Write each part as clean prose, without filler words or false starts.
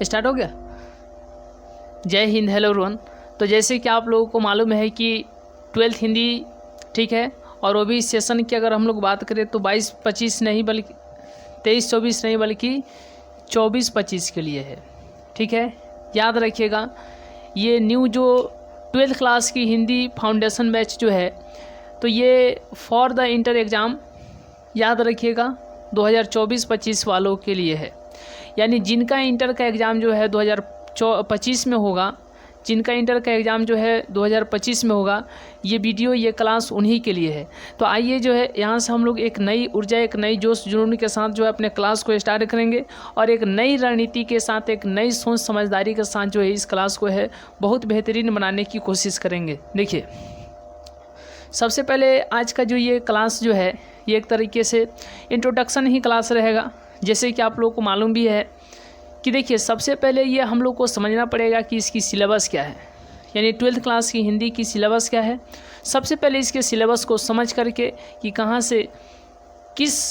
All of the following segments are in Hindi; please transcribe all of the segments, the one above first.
स्टार्ट हो गया। जय हिंद, हेलो एवरीवन। तो जैसे कि आप लोगों को मालूम है कि 12th हिंदी ठीक है, और वो भी सेशन की अगर हम लोग बात करें तो 22-25 नहीं बल्कि 23-24 नहीं बल्कि 24-25 के लिए है। ठीक है, याद रखिएगा। ये न्यू जो 12th क्लास की हिंदी फाउंडेशन बैच जो है, तो ये फॉर द इंटर एग्ज़ाम याद रखिएगा 2024-25 वालों के लिए है। यानी जिनका इंटर का एग्ज़ाम जो है 2025 में होगा, जिनका इंटर का एग्ज़ाम जो है 2025 में होगा, ये वीडियो ये क्लास उन्हीं के लिए है। तो आइए जो है यहाँ से हम लोग एक नई ऊर्जा, एक नई जोश जुनून के साथ जो है अपने क्लास को स्टार्ट करेंगे और एक नई रणनीति के साथ, एक नई सोच समझदारी के साथ जो है इस क्लास को है बहुत बेहतरीन बनाने की कोशिश करेंगे। देखिए, सबसे पहले आज का जो ये क्लास जो है ये एक तरीके से इंट्रोडक्शन ही क्लास रहेगा। जैसे कि आप लोगों को मालूम भी है कि देखिए, सबसे पहले ये हम लोग को समझना पड़ेगा कि इसकी सिलेबस क्या है, यानी 12th क्लास की हिंदी की सिलेबस क्या है। सबसे पहले इसके सिलेबस को समझ करके कि कहाँ से किस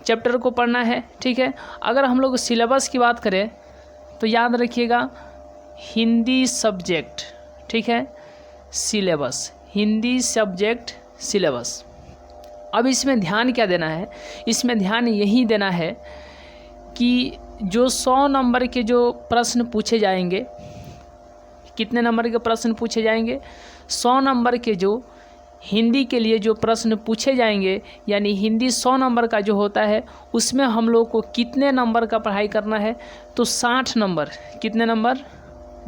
चैप्टर को पढ़ना है। ठीक है, अगर हम लोग सिलेबस की बात करें तो याद रखिएगा हिंदी सब्जेक्ट, ठीक है, सिलेबस, हिंदी सब्जेक्ट सिलेबस। अब इसमें ध्यान क्या देना है? इसमें ध्यान यही देना है कि जो 100 नंबर के जो प्रश्न पूछे जाएंगे, कितने नंबर के प्रश्न पूछे जाएंगे? 100 नंबर के जो हिंदी के लिए जो प्रश्न पूछे जाएंगे, यानी हिंदी 100 नंबर का जो होता है उसमें हम लोग को कितने नंबर का पढ़ाई करना है? तो 60 नंबर। कितने नंबर?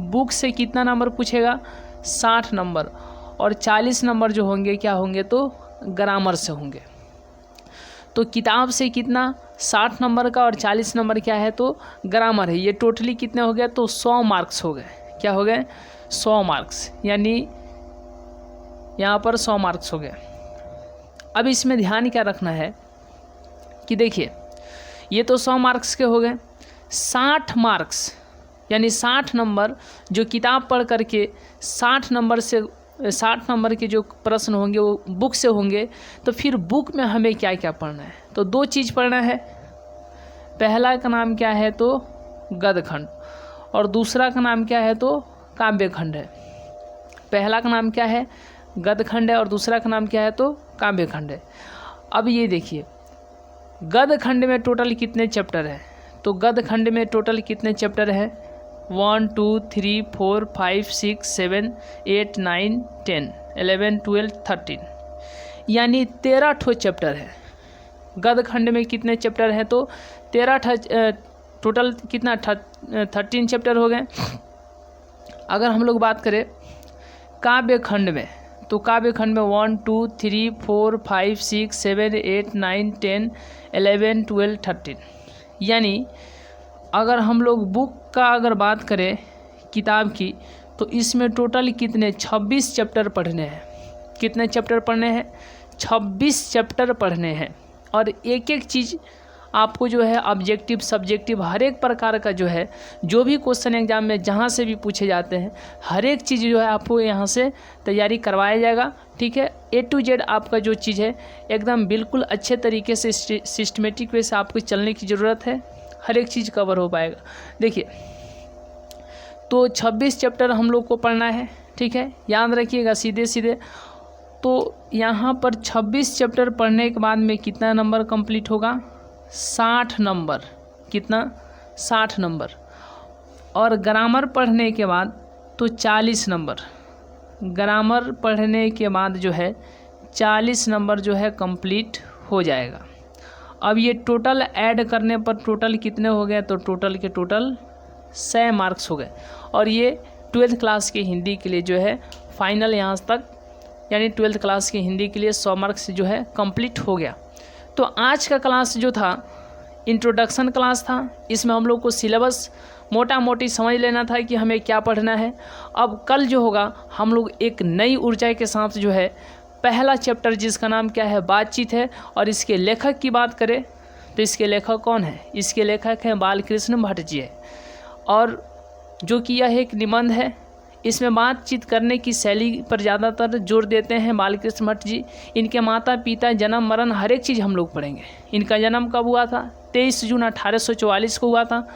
बुक से कितना नंबर पूछेगा? 60 नंबर। और 40 नंबर जो होंगे क्या होंगे? तो ग्रामर से होंगे। तो किताब से कितना? 60 नंबर का, और 40 नंबर क्या है? तो ग्रामर है। ये टोटली कितने हो गए? तो 100 मार्क्स हो गए। क्या हो गए? 100 मार्क्स, यानी यहाँ पर 100 मार्क्स हो गए। अब इसमें ध्यान क्या रखना है कि देखिए, ये तो 100 मार्क्स के हो गए। 60 मार्क्स यानी 60 नंबर जो किताब पढ़ करके 60 नंबर के जो प्रश्न होंगे वो बुक से होंगे। तो फिर बुक में हमें क्या क्या पढ़ना है? तो 2 चीज़ पढ़ना है। पहला का नाम क्या है? तो गद्यखंड, और दूसरा का नाम क्या है? तो काव्यखंड है। पहला का नाम क्या है? गद्यखंड है, और दूसरा का नाम क्या है? तो काव्यखंड है। अब ये देखिए, गद्यखंड में टोटल कितने चैप्टर हैं? तो गद्यखंड में टोटल कितने चैप्टर हैं? 1 2 3 4 5 6 7 8 9 10 11 12 13, यानी 13 ठो चैप्टर है। गद्यखंड में कितने चैप्टर हैं? तो 13 टोटल कितना? 13 चैप्टर हो गए। अगर हम लोग बात करें काव्यखंड में, तो काव्यखंड में 1 2 3 4 5 6 7 8 9 10 11 12 13, यानी अगर हम लोग बुक का अगर बात करें किताब की, तो इसमें टोटल कितने? 26 चैप्टर पढ़ने हैं। कितने चैप्टर पढ़ने हैं? 26 चैप्टर पढ़ने हैं। और एक एक चीज़ आपको जो है ऑब्जेक्टिव, सब्जेक्टिव, हर एक प्रकार का जो है, जो भी क्वेश्चन एग्जाम में जहाँ से भी पूछे जाते हैं, हर एक चीज़ जो है आपको यहाँ से तैयारी करवाया जाएगा। ठीक है, A to Z आपका जो चीज़ है एकदम बिल्कुल अच्छे तरीके से सिस्टमेटिक वे से आपको चलने की ज़रूरत है। हर एक चीज़ कवर हो पाएगा। देखिए, तो 26 चैप्टर हम लोग को पढ़ना है। ठीक है, याद रखिएगा सीधे सीधे। तो यहाँ पर 26 चैप्टर पढ़ने के बाद में कितना नंबर कंप्लीट होगा? 60 नंबर। कितना? 60 नंबर। और ग्रामर पढ़ने के बाद तो 40 नंबर। ग्रामर पढ़ने के बाद जो है 40 नंबर जो है कंप्लीट हो जाएगा। अब ये टोटल ऐड करने पर टोटल कितने हो गए? तो टोटल के टोटल 100 मार्क्स हो गए। और ये 12th क्लास की हिंदी के लिए जो है फाइनल यहाँ तक, यानी 12th क्लास की हिंदी के लिए 100 मार्क्स जो है कंप्लीट हो गया। तो आज का क्लास जो था इंट्रोडक्शन क्लास था। इसमें हम लोग को सिलेबस मोटा मोटी समझ लेना था कि हमें क्या पढ़ना है। अब कल जो होगा हम लोग एक नई ऊर्जा के साथ जो है पहला चैप्टर, जिसका नाम क्या है? बातचीत है। और इसके लेखक की बात करें तो इसके लेखक कौन है? इसके लेखक हैं बालकृष्ण भट्ट जी है, और जो कि यह एक निबंध है। इसमें बातचीत करने की शैली पर ज़्यादातर जोर देते हैं बालकृष्ण भट्ट जी। इनके माता पिता, जन्म मरण, हर एक चीज़ हम लोग पढ़ेंगे। इनका जन्म कब हुआ था? 23 जून 1844 को हुआ था।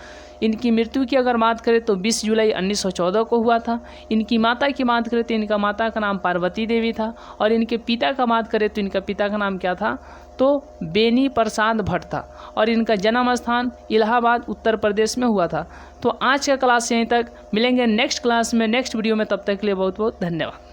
इनकी मृत्यु की अगर बात करें तो 20 जुलाई 1914 को हुआ था। इनकी माता की बात करें तो इनका माता का नाम पार्वती देवी था, और इनके पिता का बात करें तो इनका पिता का नाम क्या था, तो बेनी प्रसाद भट्ट था, और इनका जन्म स्थान इलाहाबाद उत्तर प्रदेश में हुआ था। तो आज का क्लास यहीं तक, मिलेंगे नेक्स्ट क्लास में नेक्स्ट वीडियो में, तब तक के लिए बहुत बहुत धन्यवाद।